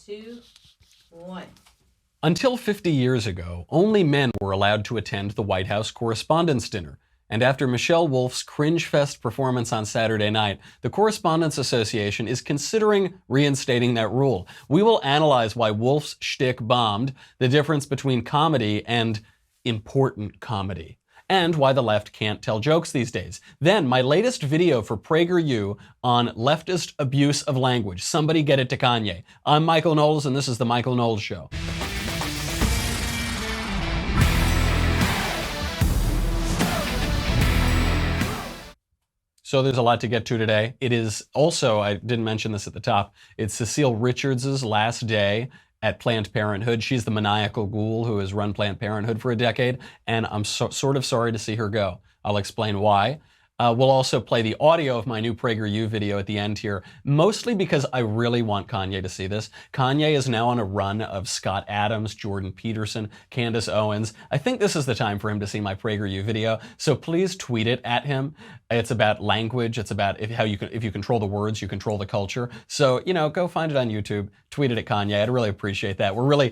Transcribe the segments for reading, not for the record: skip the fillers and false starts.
2, 1. Until 50 years ago, only men were allowed to attend the White House Correspondents' Dinner. And after Michelle Wolf's cringe fest performance on Saturday night, the Correspondents Association is considering reinstating that rule. We will analyze why Wolf's shtick bombed, the difference between comedy and important comedy, and why the left can't tell jokes these days. Then, my latest video for PragerU on leftist abuse of language. Somebody get it to Kanye. I'm Michael Knowles, and this is The Michael Knowles Show. So there's a lot to get to today. It is also, I didn't mention this at the top, it's Cecile Richards' last day at Planned Parenthood. She's the maniacal ghoul who has run Planned Parenthood for a decade, and I'm sort of sorry to see her go. I'll explain why. We'll also play the audio of my new PragerU video at the end here, mostly because I really want Kanye to see this. Kanye is now on a run of Scott Adams, Jordan Peterson, Candace Owens. I think this is the time for him to see my PragerU video, so please tweet it at him. It's about language. It's about if you control the words, you control the culture. So, go find it on YouTube, tweet it at Kanye. I'd really appreciate that. We're really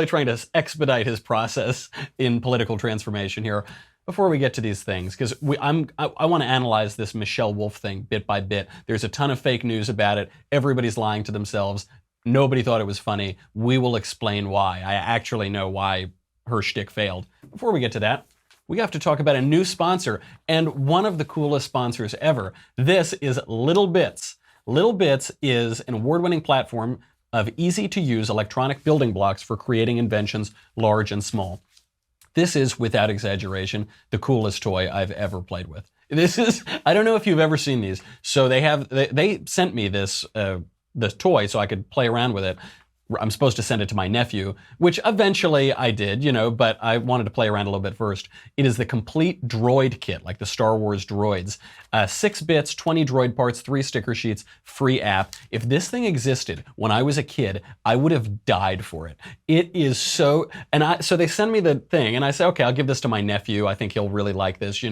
trying to expedite his process in political transformation here. Before we get to these things, because I want to analyze this Michelle Wolf thing bit by bit. There's a ton of fake news about it. Everybody's lying to themselves. Nobody thought it was funny. We will explain why. I actually know why her shtick failed. Before we get to that, we have to talk about a new sponsor, and one of the coolest sponsors ever. This is Little Bits. Little Bits is an award-winning platform of easy-to-use electronic building blocks for creating inventions large and small. This is, without exaggeration, the coolest toy I've ever played with. This is, I don't know if you've ever seen these. So they sent me this toy so I could play around with it. I'm supposed to send it to my nephew, which eventually I did, but I wanted to play around a little bit first. It is the complete droid kit, like the Star Wars droids. 6 bits, 20 droid parts, 3 sticker sheets, free app. If this thing existed when I was a kid, I would have died for it. It is so, so they send me the thing, and I say, okay, I'll give this to my nephew. I think he'll really like this,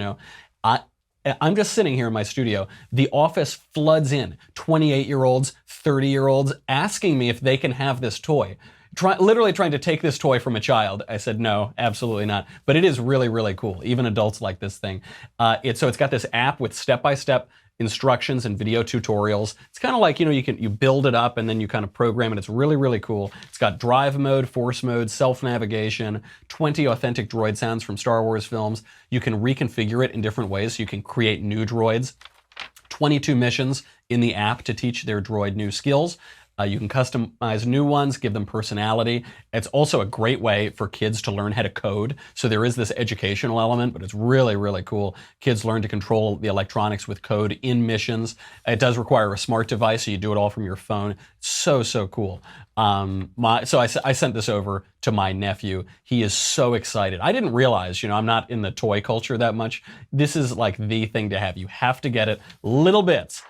I'm just sitting here in my studio. The office floods in 28-year-olds, 30-year-olds asking me if they can have this toy. Literally trying to take this toy from a child. I said, no, absolutely not. But it is really, really cool. Even adults like this thing. So it's got this app with step-by-step instructions and video tutorials. It's kind of like, you build it up and then you kind of program it. It's really, really cool. It's got drive mode, force mode, self-navigation, 20 authentic droid sounds from Star Wars films. You can reconfigure it in different ways so you can create new droids. 22 missions in the app to teach their droid new skills. You can customize new ones, give them personality. It's also a great way for kids to learn how to code. So there is this educational element, but it's really, really cool. Kids learn to control the electronics with code in missions. It does require a smart device, so you do it all from your phone. So, so cool. So I sent this over to my nephew. He is so excited. I didn't realize, I'm not in the toy culture that much. This is like the thing to have. You have to get it. Little Bits.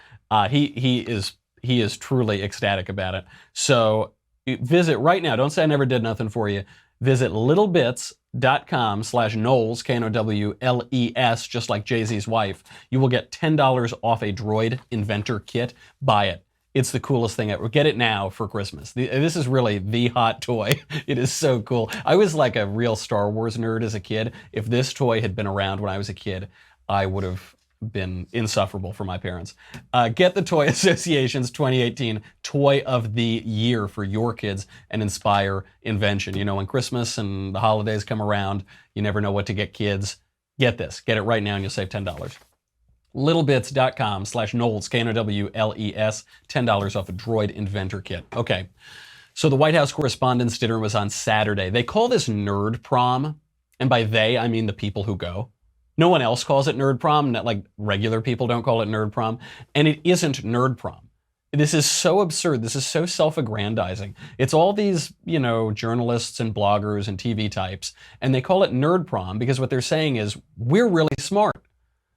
He is truly ecstatic about it. So visit right now. Don't say I never did nothing for you. Visit littlebits.com/Knowles, Knowles, just like Jay-Z's wife. You will get $10 off a droid inventor kit. Buy it. It's the coolest thing ever. Get it now for Christmas. This is really the hot toy. It is so cool. I was like a real Star Wars nerd as a kid. If this toy had been around when I was a kid, I would have been insufferable for my parents. Get the Toy Association's 2018 Toy of the Year for your kids and inspire invention. When Christmas and the holidays come around, you never know what to get kids. Get this. Get it right now and you'll save $10. Littlebits.com/Knowles, Knowles, $10 off a droid inventor kit. Okay. So the White House Correspondents' Dinner was on Saturday. They call this nerd prom. And by they, I mean the people who go. No one else calls it nerd prom, not like regular people don't call it nerd prom. And it isn't nerd prom. This is so absurd. This is so self-aggrandizing. It's all these, journalists and bloggers and TV types, and they call it nerd prom because what they're saying is, we're really smart.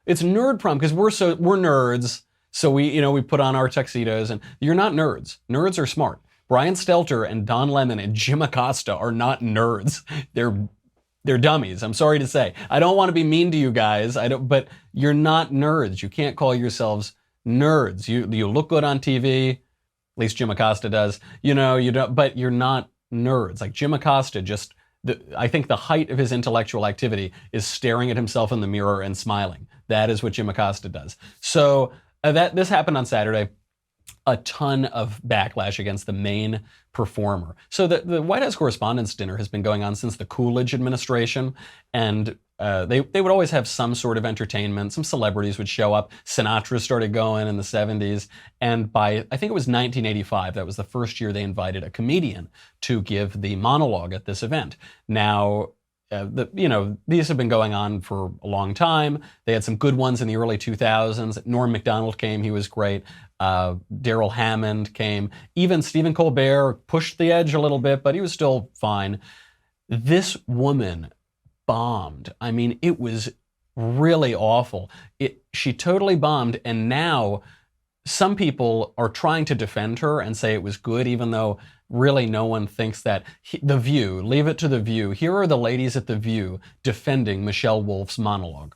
It's nerd prom because we're nerds. So we put on our tuxedos, and you're not nerds. Nerds are smart. Brian Stelter and Don Lemon and Jim Acosta are not nerds. They're dummies. I'm sorry to say. I don't want to be mean to you guys. But you're not nerds. You can't call yourselves nerds. You look good on TV. least Jim Acosta does. You know, you don't, but you're not nerds. Like Jim Acosta just, I think the height of his intellectual activity is staring at himself in the mirror and smiling. That is what Jim Acosta does. So this happened on Saturday. A ton of backlash against the main performer. So the White House Correspondents' Dinner has been going on since the Coolidge administration, and they would always have some sort of entertainment. Some celebrities would show up. Sinatra started going in the 70s, and by, I think it was 1985, that was the first year they invited a comedian to give the monologue at this event. Now, these have been going on for a long time. They had some good ones in the early 2000s. Norm Macdonald came, he was great. Daryl Hammond came. Even Stephen Colbert pushed the edge a little bit, but he was still fine. This woman bombed. I mean, it was really awful. She totally bombed, and now some people are trying to defend her and say it was good, even though really no one thinks that. The View, leave it to The View. Here are the ladies at The View defending Michelle Wolf's monologue.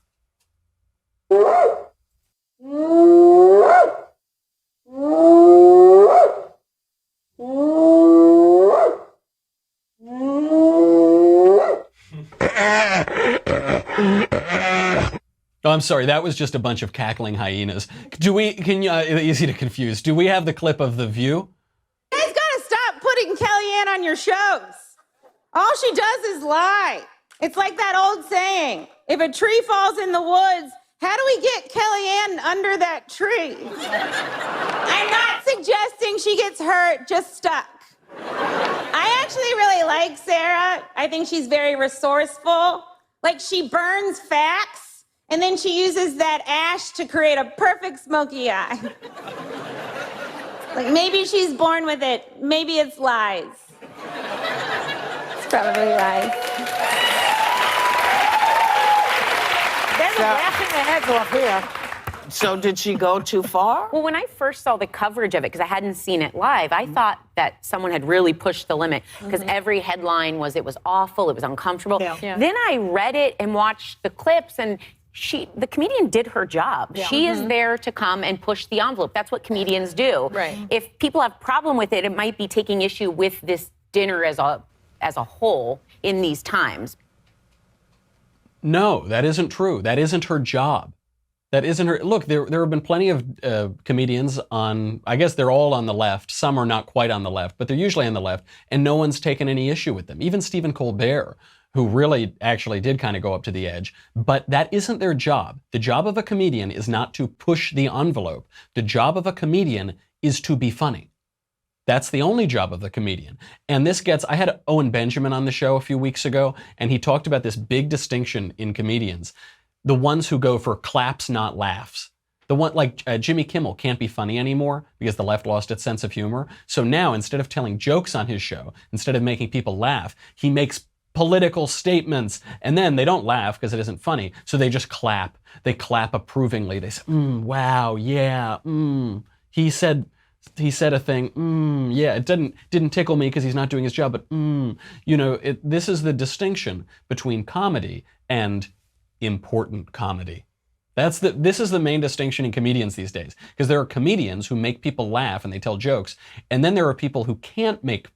Oh, I'm sorry, that was just a bunch of cackling hyenas. Easy to confuse. Do we have the clip of The View? You guys gotta stop putting Kellyanne on your shows. All she does is lie. It's like that old saying, if a tree falls in the woods, how do we get Kellyanne under that tree? I'm not suggesting she gets hurt, just stuck. I actually really like Sarah. I think she's very resourceful. Like, she burns facts, and then she uses that ash to create a perfect smoky eye. Like, maybe she's born with it. Maybe it's lies. It's probably lies. There's a laughing their heads off here. So did she go too far? Well, when I first saw the coverage of it, because I hadn't seen it live, I thought that someone had really pushed the limit, because every headline was it was awful, it was uncomfortable. Yeah. Then I read it and watched the clips, and the comedian did her job. She is there to come and push the envelope. That's what comedians do. Right. If people have a problem with it, it might be taking issue with this dinner as a whole in these times. No, that isn't true. That isn't her job. That isn't her. Look, there have been plenty of comedians on, I guess they're all on the left. Some are not quite on the left, but they're usually on the left, and no one's taken any issue with them. Even Stephen Colbert, who really actually did kind of go up to the edge, but that isn't their job. The job of a comedian is not to push the envelope. The job of a comedian is to be funny. That's the only job of the comedian. And I had Owen Benjamin on the show a few weeks ago, and he talked about this big distinction in comedians. The ones who go for claps, not laughs. The one like Jimmy Kimmel can't be funny anymore because the left lost its sense of humor. So now, instead of telling jokes on his show, instead of making people laugh, he makes political statements, and then they don't laugh because it isn't funny. So they just clap. They clap approvingly. They say, wow, yeah, he said a thing, yeah, it didn't tickle me because he's not doing his job, but this is the distinction between comedy and important comedy. This is the main distinction in comedians these days, because there are comedians who make people laugh and they tell jokes, and then there are people who can't make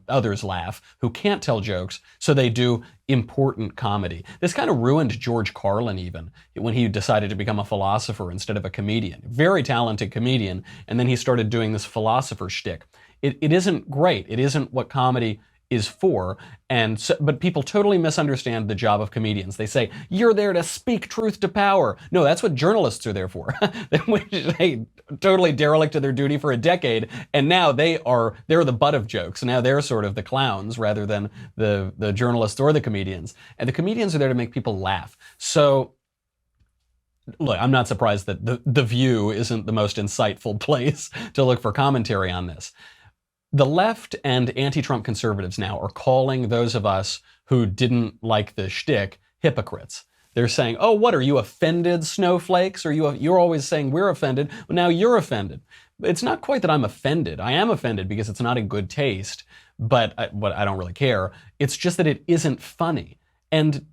others laugh, who can't tell jokes, so they do important comedy. This kind of ruined George Carlin even, when he decided to become a philosopher instead of a comedian. Very talented comedian, and then he started doing this philosopher shtick. It isn't great. It isn't what comedy is for, but people totally misunderstand the job of comedians. They say, you're there to speak truth to power. No, that's what journalists are there for. They totally derelict of their duty for a decade, and now they're the butt of jokes. Now they're sort of the clowns rather than the journalists or the comedians. And the comedians are there to make people laugh. So look, I'm not surprised that the View isn't the most insightful place to look for commentary on this. The left and anti-Trump conservatives now are calling those of us who didn't like the shtick hypocrites. They're saying, oh, what, are you offended, snowflakes? You're always saying we're offended. Well, now you're offended. It's not quite that I'm offended. I am offended because it's not in good taste, but I don't really care. It's just that it isn't funny. And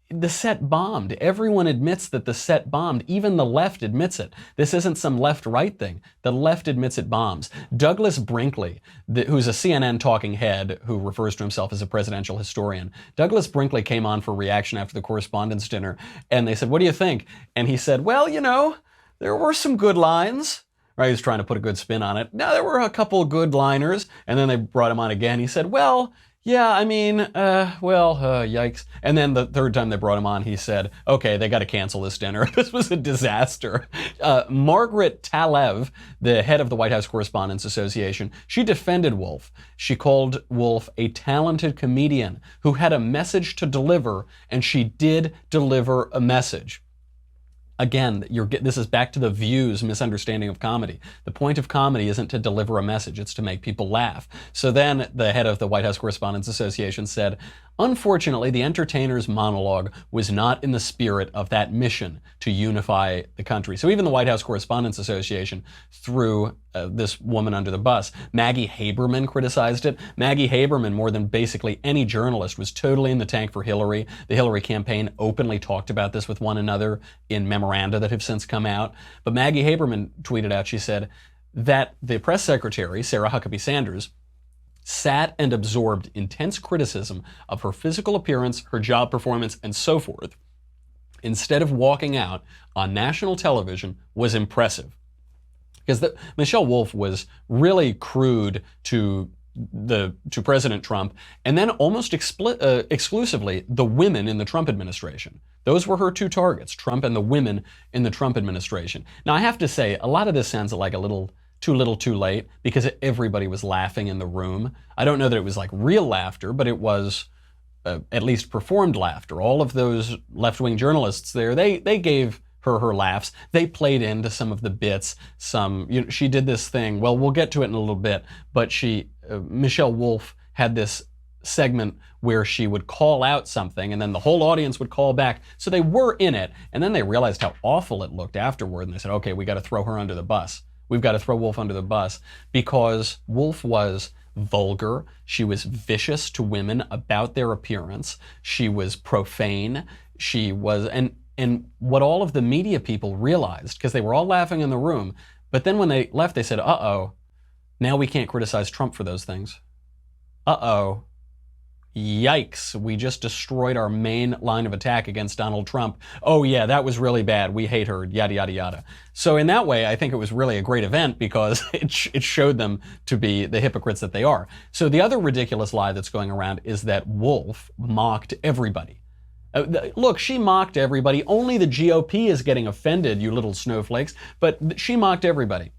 the set bombed. Everyone admits that the set bombed. Even the left admits it. This isn't some left-right thing. The left admits it bombs. Douglas Brinkley, who's a CNN talking head who refers to himself as a presidential historian, Douglas Brinkley came on for reaction after the Correspondents' Dinner, and they said, "What do you think?" And he said, "Well, there were some good lines." Right, he was trying to put a good spin on it. No, there were a couple of good liners. And then they brought him on again. He said, "Well, yeah, I mean, yikes." And then the third time they brought him on, he said, "Okay, they got to cancel this dinner." This was a disaster. Margaret Talev, the head of the White House Correspondents Association, she defended Wolf. She called Wolf a talented comedian who had a message to deliver, and she did deliver a message. Again, this is back to the View's misunderstanding of comedy. The point of comedy isn't to deliver a message, it's to make people laugh. So then the head of the White House Correspondents Association said, "Unfortunately, the entertainer's monologue was not in the spirit of that mission to unify the country." So even the White House Correspondents Association threw this woman under the bus. Maggie Haberman criticized it. Maggie Haberman, more than basically any journalist, was totally in the tank for Hillary. The Hillary campaign openly talked about this with one another in memoranda that have since come out. But Maggie Haberman tweeted out, she said, that the press secretary, Sarah Huckabee Sanders, sat and absorbed intense criticism of her physical appearance, her job performance, and so forth, instead of walking out on national television, was impressive. Because Michelle Wolf was really crude to President Trump, and then almost exclusively the women in the Trump administration. Those were her two targets, Trump and the women in the Trump administration. Now, I have to say, a lot of this sounds like a little too late, because everybody was laughing in the room. I don't know that it was like real laughter, but it was at least performed laughter. All of those left-wing journalists there, they gave her laughs. They played into some of the bits. She did this thing. Well, we'll get to it in a little bit. But Michelle Wolf had this segment where she would call out something, and then the whole audience would call back. So they were in it, and then they realized how awful it looked afterward, and they said, "Okay, we got to throw her under the bus. We've got to throw Wolf under the bus," because Wolf was vulgar. She was vicious to women about their appearance. She was profane. She was and what all of the media people realized, because they were all laughing in the room, but then when they left, they said, "Uh-oh, now we can't criticize Trump for those things. Uh-oh, yikes, we just destroyed our main line of attack against Donald Trump. Oh yeah, that was really bad. We hate her, yada, yada, yada." So in that way, I think it was really a great event, because it showed them to be the hypocrites that they are. So the other ridiculous lie that's going around is that Wolf mocked everybody. Look, she mocked everybody. Only the GOP is getting offended, you little snowflakes, but she mocked everybody.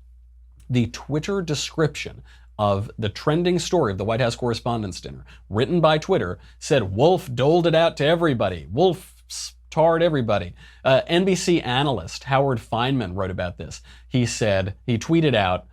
The Twitter description of the trending story of the White House Correspondents' Dinner, written by Twitter, said Wolf doled it out to everybody. Wolf tarred everybody. NBC analyst Howard Feynman wrote about this. He tweeted out,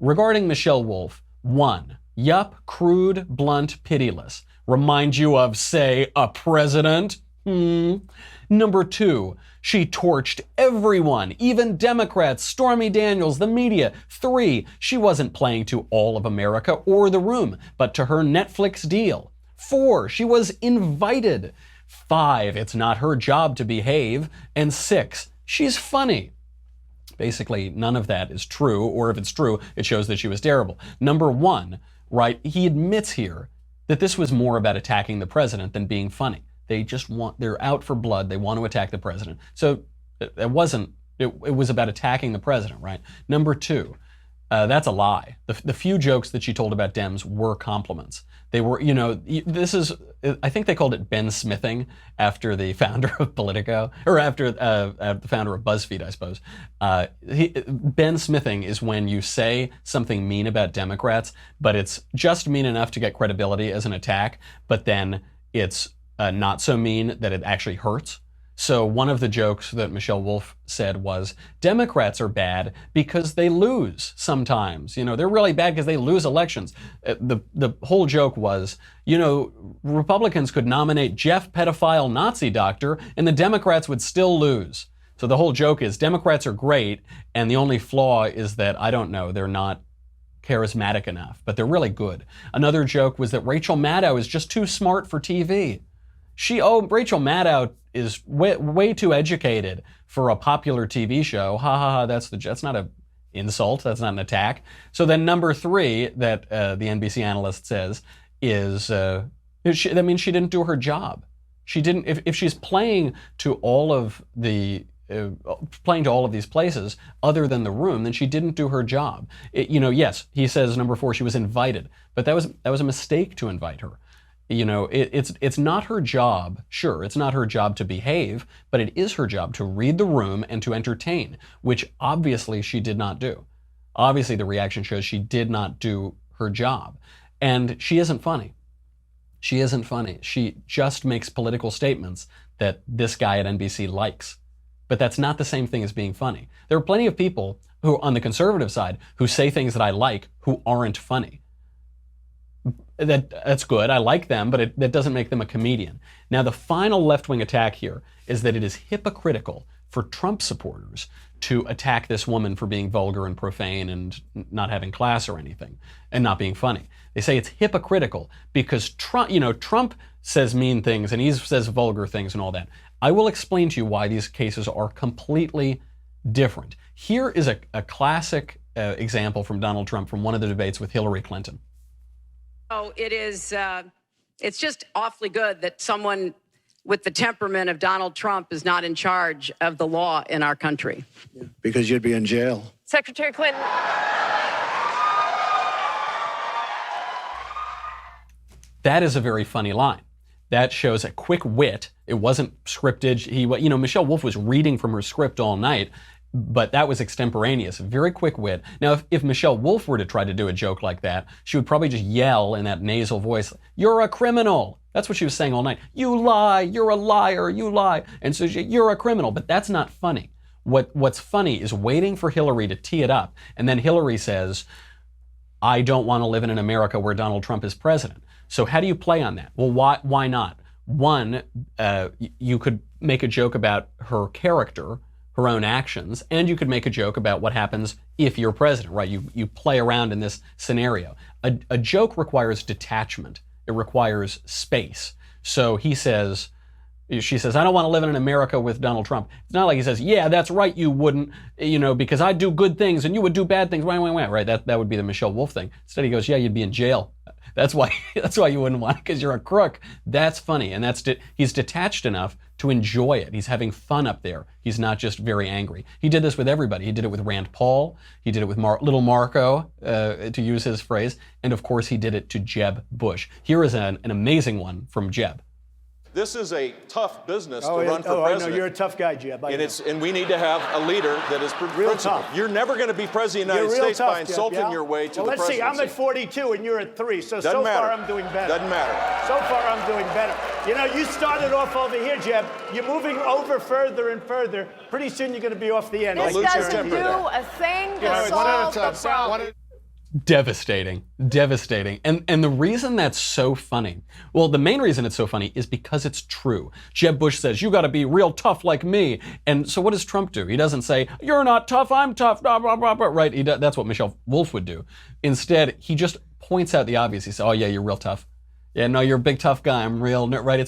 regarding Michelle Wolf, 1, yup, crude, blunt, pitiless. Remind you of, say, a president? Number 2, she torched everyone, even Democrats, Stormy Daniels, the media. 3, she wasn't playing to all of America or the room, but to her Netflix deal. 4, she was invited. 5, it's not her job to behave. And 6, she's funny. Basically, none of that is true, or if it's true, it shows that she was terrible. Number 1, right, he admits here that this was more about attacking the president than being funny. They're out for blood. They want to attack the president. So it was about attacking the president, right? Number 2, that's a lie. The few jokes that she told about Dems were compliments. They were, I think they called it Ben Smithing after the founder of Politico, or after the founder of BuzzFeed, I suppose. Ben Smithing is when you say something mean about Democrats, but it's just mean enough to get credibility as an attack, but then it's not so mean that it actually hurts. So one of the jokes that Michelle Wolf said was, Democrats are bad because they lose sometimes. They're really bad because they lose elections. The whole joke was, Republicans could nominate Jeff pedophile Nazi doctor and the Democrats would still lose. So the whole joke is Democrats are great, and the only flaw is that, I don't know, they're not charismatic enough, but they're really good. Another joke was that Rachel Maddow is just too smart for TV. Rachel Maddow is way too educated for a popular TV show. Ha ha ha, that's not an insult, that's not an attack. So then number 3 that the NBC analyst says is, that means she didn't do her job. She didn't, if she's playing to all of these places other than the room, then she didn't do her job. Yes, he says number 4, she was invited, but that was a mistake to invite her. It's not her job. Sure, it's not her job to behave, but it is her job to read the room and to entertain, which obviously she did not do. Obviously, the reaction shows she did not do her job, and she isn't funny. She isn't funny. She just makes political statements that this guy at NBC likes. But that's not the same thing as being funny. There are plenty of people who, on the conservative side, who say things that I like who aren't funny. That's good. I like them, but that doesn't make them a comedian. Now, the final left-wing attack here is that it is hypocritical for Trump supporters to attack this woman for being vulgar and profane and not having class or anything and not being funny. They say it's hypocritical because Trump says mean things and he says vulgar things and all that. I will explain to you why these cases are completely different. Here is a classic example from Donald Trump from one of the debates with Hillary Clinton. Oh, it's just awfully good that someone with the temperament of Donald Trump is not in charge of the law in our country. Yeah, because you'd be in jail. Secretary Clinton. That is a very funny line. That shows a quick wit. It wasn't scripted. Michelle Wolf was reading from her script all night, but that was extemporaneous, very quick wit. Now, if Michelle Wolf were to try to do a joke like that, she would probably just yell in that nasal voice, "You're a criminal." That's what she was saying all night. "You lie, you're a liar, you lie." And so you're a criminal, but that's not funny. What's funny is waiting for Hillary to tee it up, and then Hillary says, "I don't want to live in an America where Donald Trump is president." So how do you play on that? Well, why not? One, you could make a joke about her character, her own actions, and you could make a joke about what happens if you're president, right? You play around in this scenario. A joke requires detachment. It requires space. So she says, "I don't want to live in an America with Donald Trump." It's not like he says, "Yeah, that's right, you wouldn't, because I do good things and you would do bad things." Right? That would be the Michelle Wolf thing. Instead he goes, "Yeah, you'd be in jail. That's why you wouldn't want it, because you're a crook." That's funny, and he's detached enough to enjoy it. He's having fun up there. He's not just very angry. He did this with everybody. He did it with Rand Paul. He did it with Little Marco, to use his phrase, and of course he did it to Jeb Bush. Here is an amazing one from Jeb. This is a tough business to run for president. I know you're a tough guy, Jeb. And we need to have a leader that is real principled. tough. You're never going to be president of the United States by insulting your way to the presidency. Let's see. I'm at 42 and you're at 3, so far I'm doing better. Doesn't matter. So far I'm doing better. You started off over here, Jeb. You're moving over further and further. Pretty soon you're going to be off the end. This doesn't do a thing to solve the problem. Devastating. And the reason that's so funny, well, the main reason it's so funny is because it's true. Jeb Bush says, "You got to be real tough like me." And so what does Trump do? He doesn't say, "You're not tough, I'm tough," blah, blah, blah, blah, right? That's what Michelle Wolf would do. Instead, he just points out the obvious. He says, "Oh yeah, you're real tough. Yeah, no, you're a big tough guy. I'm real," right?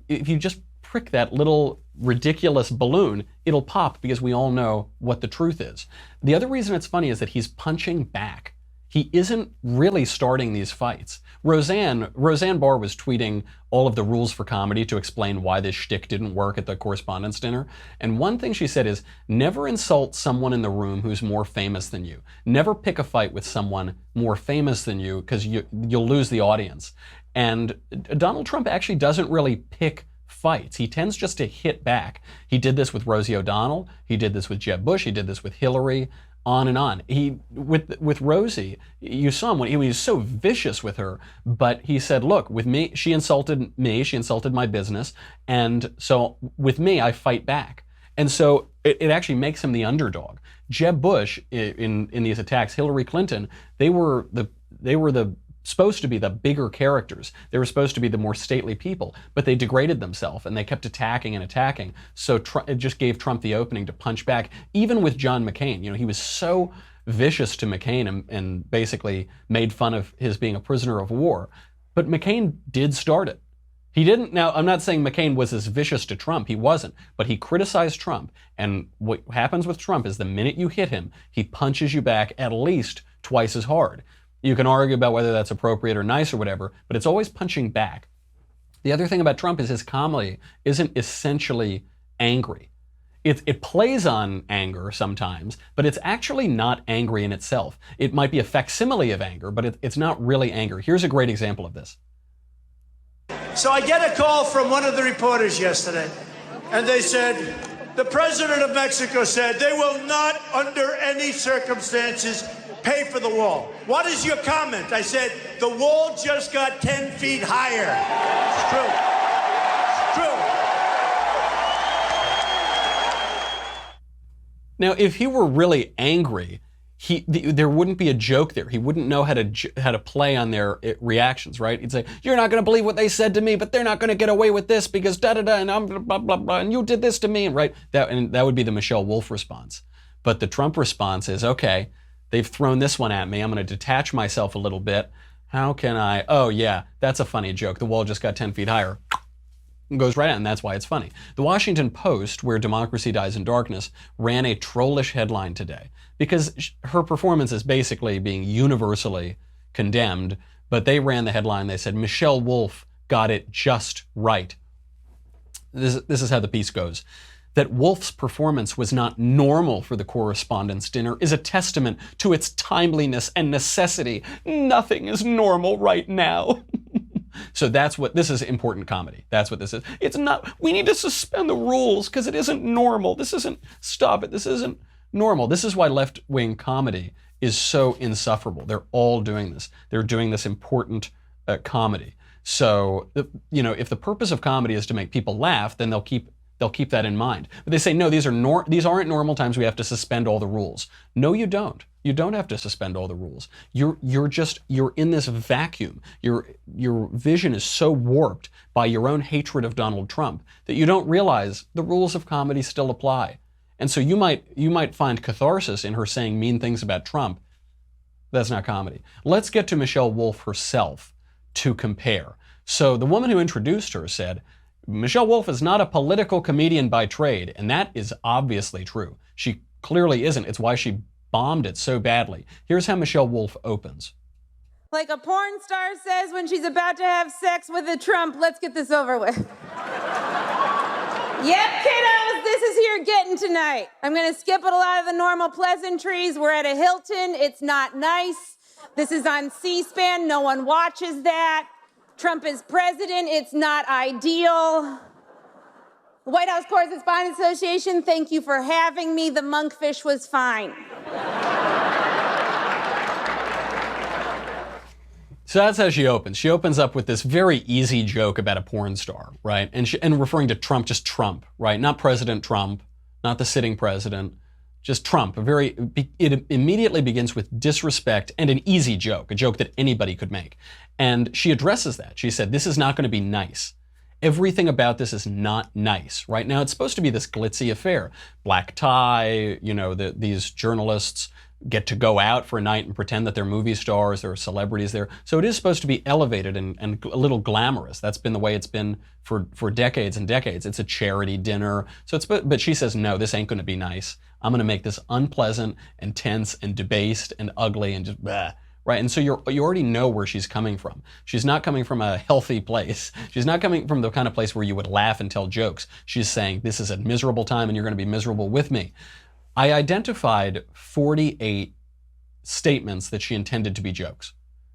If you just prick that little ridiculous balloon, it'll pop, because we all know what the truth is. The other reason it's funny is that he's punching back. He isn't really starting these fights. Roseanne Barr was tweeting all of the rules for comedy to explain why this shtick didn't work at the Correspondents' Dinner. And one thing she said is, never insult someone in the room who's more famous than you. Never pick a fight with someone more famous than you, because you'll lose the audience. And Donald Trump actually doesn't really pick fights. He tends just to hit back. He did this with Rosie O'Donnell. He did this with Jeb Bush. He did this with Hillary. On and on. With Rosie, you saw him when he was so vicious with her, but he said, "Look, with me, she insulted my business, and so with me, I fight back." And so it actually makes him the underdog. Jeb Bush, in these attacks, Hillary Clinton, they were supposed to be the bigger characters. They were supposed to be the more stately people, but they degraded themselves and they kept attacking and attacking. So it just gave Trump the opening to punch back, even with John McCain. He was so vicious to McCain and basically made fun of his being a prisoner of war. But McCain did start it. He didn't. Now, I'm not saying McCain was as vicious to Trump. He wasn't. But he criticized Trump. And what happens with Trump is the minute you hit him, he punches you back at least twice as hard. You can argue about whether that's appropriate or nice or whatever, but it's always punching back. The other thing about Trump is his comedy isn't essentially angry. It plays on anger sometimes, but it's actually not angry in itself. It might be a facsimile of anger, but it's not really anger. Here's a great example of this. So I get a call from one of the reporters yesterday, and they said, the president of Mexico said they will not, under any circumstances, pay for the wall. What is your comment? I said, the wall just got 10 feet higher. It's true. It's true. Now, if he were really angry, there wouldn't be a joke there. He wouldn't know how to play on their reactions, right? He'd say, "You're not going to believe what they said to me, but they're not going to get away with this because da da da and I'm blah blah blah and you did this to me," right? That would be the Michelle Wolf response. But the Trump response is, okay, they've thrown this one at me. I'm going to detach myself a little bit. How can I? Oh yeah, that's a funny joke. The wall just got 10 feet higher. And goes right out, and that's why it's funny. The Washington Post, where democracy dies in darkness, ran a trollish headline today because her performance is basically being universally condemned, but they ran the headline. They said, Michelle Wolf got it just right. This is how the piece goes. That Wolf's performance was not normal for the Correspondents' Dinner is a testament to its timeliness and necessity. Nothing is normal right now. So this is important comedy. That's what this is. It's not, we need to suspend the rules because it isn't normal. This isn't normal. This is why left-wing comedy is so insufferable. They're all doing this. They're doing this important comedy. So, if the purpose of comedy is to make people laugh, then they'll keep that in mind. But they say, no, these aren't normal times. We have to suspend all the rules. No, you don't. You don't have to suspend all the rules. You're in this vacuum. Your vision is so warped by your own hatred of Donald Trump that you don't realize the rules of comedy still apply. And so you might find catharsis in her saying mean things about Trump. That's not comedy. Let's get to Michelle Wolf herself to compare. So the woman who introduced her said, Michelle Wolf is not a political comedian by trade, and that is obviously true. She clearly isn't. It's why she bombed it so badly. Here's how Michelle Wolf opens. Like a porn star says when she's about to have sex with a Trump, let's get this over with. Yep, kiddos, this is here getting tonight. I'm gonna skip a lot of the normal pleasantries. We're at a Hilton, it's not nice. This is on C-SPAN, no one watches that. Trump is president, it's not ideal. White House Correspondents Association, thank you for having me. The monkfish was fine. So that's how she opens. She opens up with this very easy joke about a porn star, right? And referring to Trump, just Trump, right? Not President Trump, not the sitting president, just Trump. It immediately begins with disrespect and an easy joke, a joke that anybody could make. And she addresses that. She said, this is not going to be nice. Everything about this is not nice. Right now, it's supposed to be this glitzy affair. Black tie, these journalists get to go out for a night and pretend that they're movie stars, there are celebrities there. So it is supposed to be elevated and a little glamorous. That's been the way it's been for decades and decades. It's a charity dinner. But she says, no, this ain't going to be nice. I'm going to make this unpleasant and tense and debased and ugly and just blah. Right, and so you already know where she's coming from. She's not coming from a healthy place. She's not coming from the kind of place where you would laugh and tell jokes. She's saying, this is a miserable time and you're going to be miserable with me. I identified 48 statements that she intended to be jokes.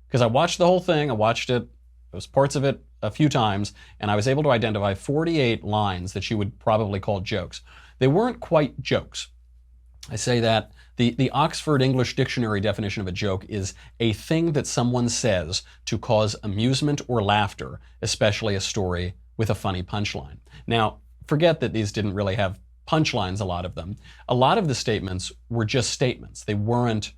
Because I watched the whole thing, I watched it, those parts of it a few times, and I was able to identify 48 lines that she would probably call jokes. They weren't quite jokes. I say that the Oxford English Dictionary definition of a joke is a thing that someone says to cause amusement or laughter, especially a story with a funny punchline. Now, forget that these didn't really have punchlines, a lot of them. A lot of the statements were just statements. They weren't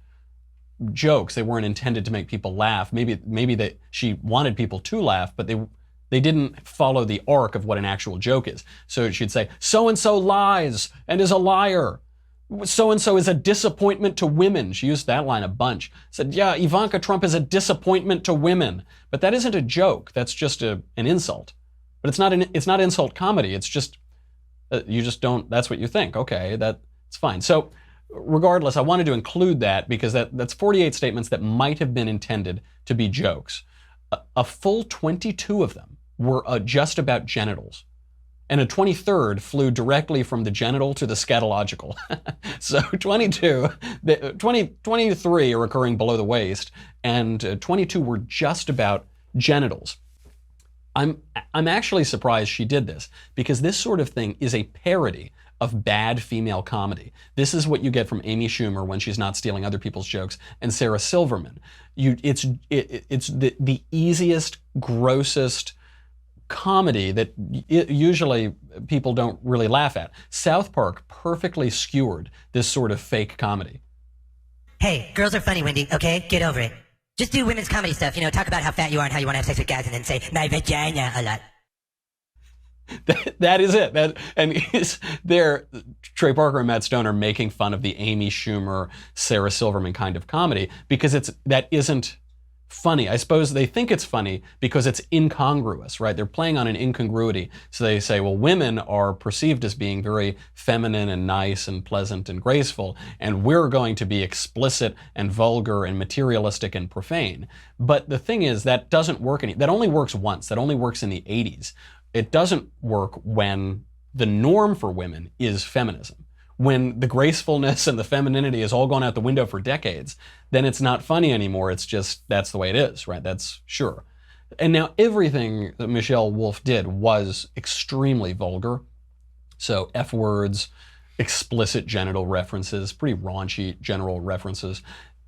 jokes. They weren't intended to make people laugh. Maybe that she wanted people to laugh, but they didn't follow the arc of what an actual joke is. So she'd say, so-and-so lies and is a liar. So-and-so is a disappointment to women. She used that line a bunch. Said, yeah, Ivanka Trump is a disappointment to women. But that isn't a joke. That's just an insult. But it's not insult comedy. It's just, you just don't, that's what you think. Okay, that's fine. So regardless, I wanted to include that because that's 48 statements that might have been intended to be jokes. A full 22 of them were just about genitals. And a 23rd flew directly from the genital to the scatological. So 23 are occurring below the waist, and 22 were just about genitals. I'm actually surprised she did this, because this sort of thing is a parody of bad female comedy. This is what you get from Amy Schumer when she's not stealing other people's jokes, and Sarah Silverman. It's the easiest, grossest comedy that usually people don't really laugh at. South Park perfectly skewered this sort of fake comedy. Hey, girls are funny, Wendy, okay? Get over it. Just do women's comedy stuff, talk about how fat you are and how you want to have sex with guys and then say, my vagina a lot. That is it. Trey Parker and Matt Stone are making fun of the Amy Schumer, Sarah Silverman kind of comedy because that isn't funny. I suppose they think it's funny because it's incongruous, right? They're playing on an incongruity. So they say, well, women are perceived as being very feminine and nice and pleasant and graceful, and we're going to be explicit and vulgar and materialistic and profane. But the thing is, that doesn't work. That only works once. That only works in the 80s. It doesn't work when the norm for women is feminism. When the gracefulness and the femininity has all gone out the window for decades, then it's not funny anymore. It's just, that's the way it is, right? That's sure. And now everything that Michelle Wolf did was extremely vulgar. So F words, explicit genital references, pretty raunchy general references.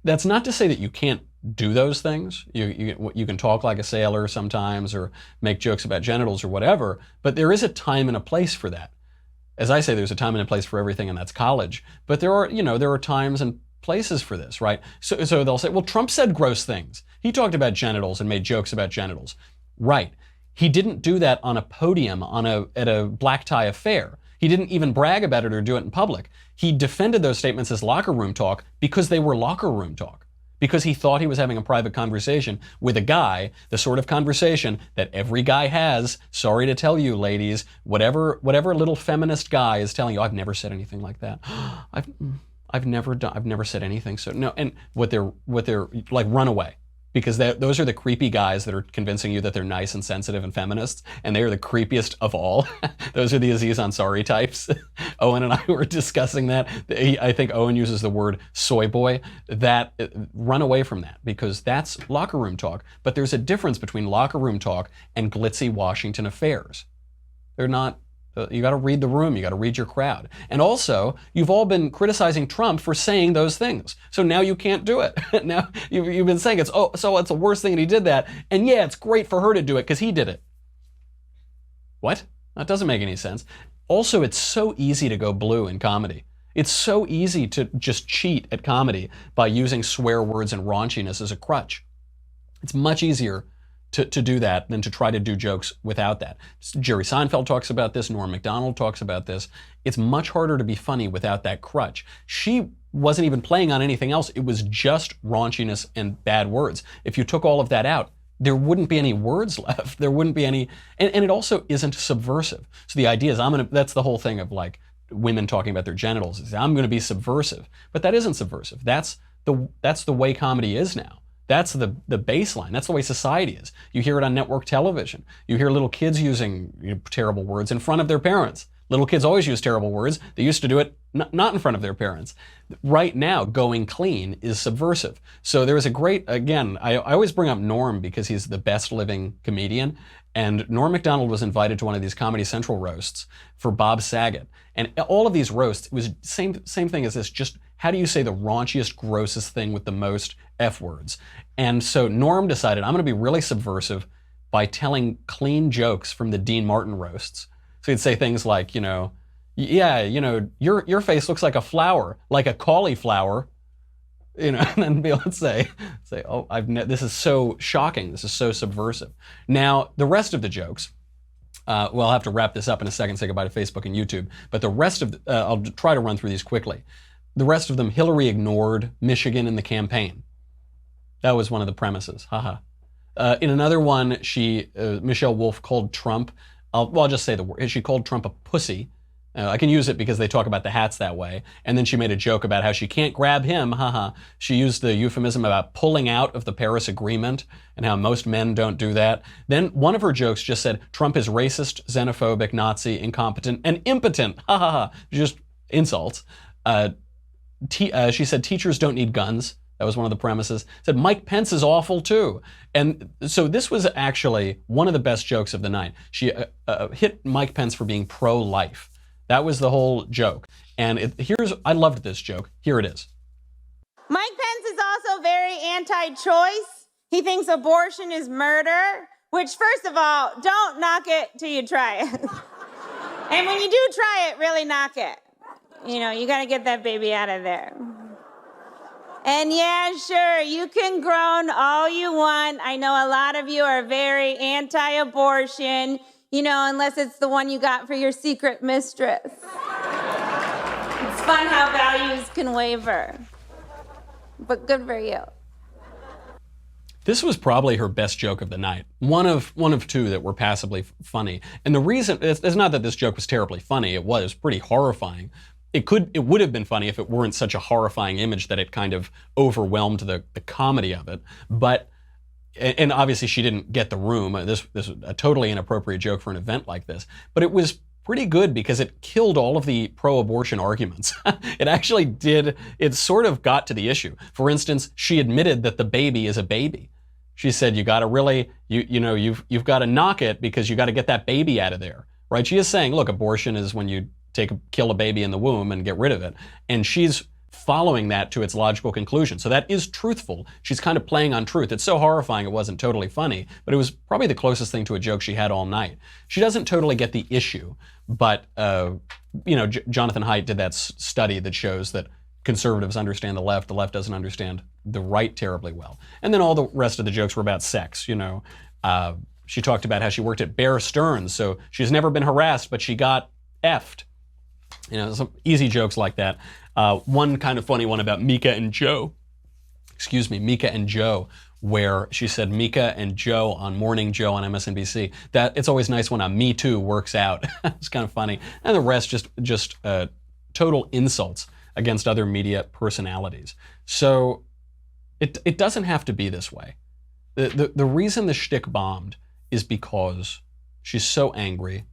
That's not to say that you can't do those things. You can talk like a sailor sometimes or make jokes about genitals or whatever, but there is a time and a place for that. As I say, there's a time and a place for everything, and that's college. But there are times and places for this, right? So they'll say, well, Trump said gross things. He talked about genitals and made jokes about genitals. Right. He didn't do that on a podium at a black tie affair. He didn't even brag about it or do it in public. He defended those statements as locker room talk because they were locker room talk. Because he thought he was having a private conversation with a guy, the sort of conversation that every guy has. Sorry to tell you, ladies, whatever little feminist guy is telling you, I've never said anything like that. I've never said anything. So no, and what they're like, run away. Because those are the creepy guys that are convincing you that they're nice and sensitive and feminists, and they are the creepiest of all. Those are the Aziz Ansari types. Owen and I were discussing that. I think Owen uses the word soy boy. Run away from that, because that's locker room talk. But there's a difference between locker room talk and glitzy Washington affairs. They're not. You got to read the room. You got to read your crowd. And also, you've all been criticizing Trump for saying those things. So now you can't do it. Now you've been saying it's the worst thing, and he did that. And yeah, it's great for her to do it because he did it. What? That doesn't make any sense. Also, it's so easy to go blue in comedy. It's so easy to just cheat at comedy by using swear words and raunchiness as a crutch. It's much easier to do that than to try to do jokes without that. Jerry Seinfeld talks about this. Norm Macdonald talks about this. It's much harder to be funny without that crutch. She wasn't even playing on anything else. It was just raunchiness and bad words. If you took all of that out, there wouldn't be any words left. There wouldn't be any, and it also isn't subversive. So the idea is that's the whole thing of like women talking about their genitals. Is I'm going to be subversive, but that isn't subversive. That's the way comedy is now. That's the baseline. That's the way society is. You hear it on network television. You hear little kids using terrible words in front of their parents. Little kids always use terrible words. They used to do it not in front of their parents. Right now, going clean is subversive. So there was a great, again, I always bring up Norm because he's the best living comedian. And Norm Macdonald was invited to one of these Comedy Central roasts for Bob Saget. And all of these roasts, it was same thing as this, just how do you say the raunchiest, grossest thing with the most F words? And so Norm decided, I'm going to be really subversive by telling clean jokes from the Dean Martin roasts. So he'd say things like, your face looks like a flower, like a cauliflower, and then be able to say, oh, this is so shocking. This is so subversive. Now, the rest of the jokes, I'll have to wrap this up in a second, say goodbye to Facebook and YouTube. But the rest of, I'll try to run through these quickly. The rest of them, Hillary ignored Michigan in the campaign. That was one of the premises. Haha. In another one, Michelle Wolf called Trump I'll just say the word. She called Trump a pussy. I can use it because they talk about the hats that way. And then she made a joke about how she can't grab him, haha. She used the euphemism about pulling out of the Paris Agreement and how most men don't do that. Then one of her jokes just said, Trump is racist, xenophobic, Nazi, incompetent, and impotent, ha ha ha. Just insults. She said teachers don't need guns. That was one of the premises. Said Mike Pence is awful too. And so this was actually one of the best jokes of the night. She hit Mike Pence for being pro-life. That was the whole joke. And I loved this joke. Here it is. Mike Pence is also very anti-choice. He thinks abortion is murder, which, first of all, don't knock it till you try it. And when you do try it, really knock it. You know, you got to get that baby out of there. And yeah, sure, you can groan all you want. I know a lot of you are very anti-abortion. You know, unless it's the one you got for your secret mistress. It's fun how values can waver. But good for you. This was probably her best joke of the night. One of two that were passably funny. And the reason, it's not that this joke was terribly funny, it was pretty horrifying. It would have been funny if it weren't such a horrifying image that it kind of overwhelmed the comedy of it. And obviously she didn't get the room. This was a totally inappropriate joke for an event like this. But it was pretty good because it killed all of the pro-abortion arguments. It actually did, it sort of got to the issue. For instance, she admitted that the baby is a baby. She said, you gotta really, you've gotta knock it because you gotta get that baby out of there, right? She is saying, look, abortion is when you kill a baby in the womb and get rid of it. And she's following that to its logical conclusion. So that is truthful. She's kind of playing on truth. It's so horrifying it wasn't totally funny, but it was probably the closest thing to a joke she had all night. She doesn't totally get the issue, but Jonathan Haidt did that study that shows that conservatives understand the left doesn't understand the right terribly well. And then all the rest of the jokes were about sex, She talked about how she worked at Bear Stearns, so she's never been harassed, but she got effed. Some easy jokes like that. One kind of funny one about Mika and Joe, where she said Mika and Joe on Morning Joe on MSNBC. That it's always nice when a Me Too works out. It's kind of funny. And the rest just total insults against other media personalities. So it doesn't have to be this way. The reason the shtick bombed is because she's so angry.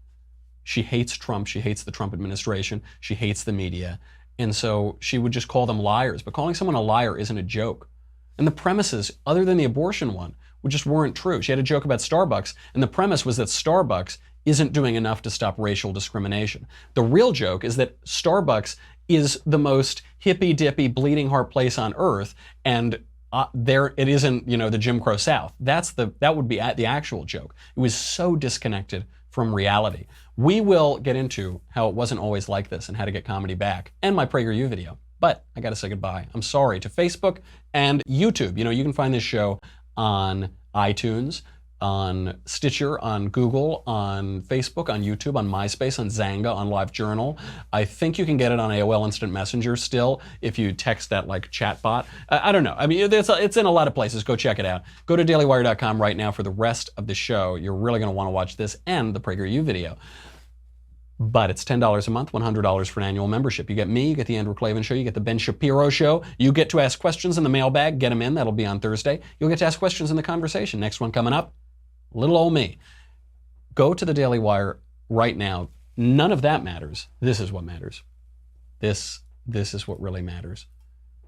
She hates Trump. She hates the Trump administration. She hates the media. And so she would just call them liars. But calling someone a liar isn't a joke. And the premises, other than the abortion one, just weren't true. She had a joke about Starbucks, and the premise was that Starbucks isn't doing enough to stop racial discrimination. The real joke is that Starbucks is the most hippy-dippy, bleeding heart place on earth, and it isn't, the Jim Crow South. That would be the actual joke. It was so disconnected from reality. We will get into how it wasn't always like this and how to get comedy back, and my PragerU video. But I gotta say goodbye. I'm sorry to Facebook and YouTube. You can find this show on iTunes, on Stitcher, on Google, on Facebook, on YouTube, on MySpace, on Zanga, on LiveJournal. I think you can get it on AOL Instant Messenger still if you text that chatbot. I don't know. I mean, it's in a lot of places. Go check it out. Go to dailywire.com right now for the rest of the show. You're really going to want to watch this and the PragerU video. But it's $10 a month, $100 for an annual membership. You get me, you get the Andrew Klavan Show, you get the Ben Shapiro Show. You get to ask questions in the mailbag. Get them in. That'll be on Thursday. You'll get to ask questions in the conversation. Next one coming up. Little old me. Go to the Daily Wire right now. None of that matters. This is what matters. This is what really matters.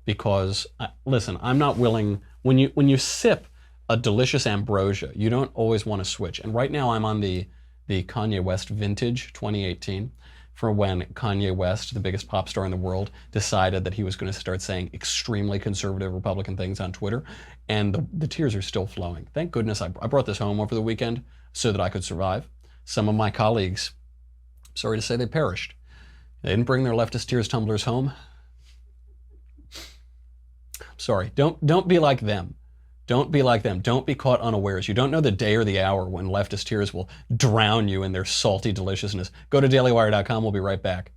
Because, listen, I'm not willing, when you sip a delicious ambrosia, you don't always want to switch. And right now I'm on the Kanye West vintage 2018, for when Kanye West, the biggest pop star in the world, decided that he was going to start saying extremely conservative Republican things on Twitter. And the tears are still flowing. Thank goodness I brought this home over the weekend so that I could survive. Some of my colleagues, sorry to say, they perished. They didn't bring their leftist tears tumblers home. Sorry, don't be like them. Don't be like them. Don't be caught unawares. You don't know the day or the hour when leftist tears will drown you in their salty deliciousness. Go to dailywire.com. We'll be right back.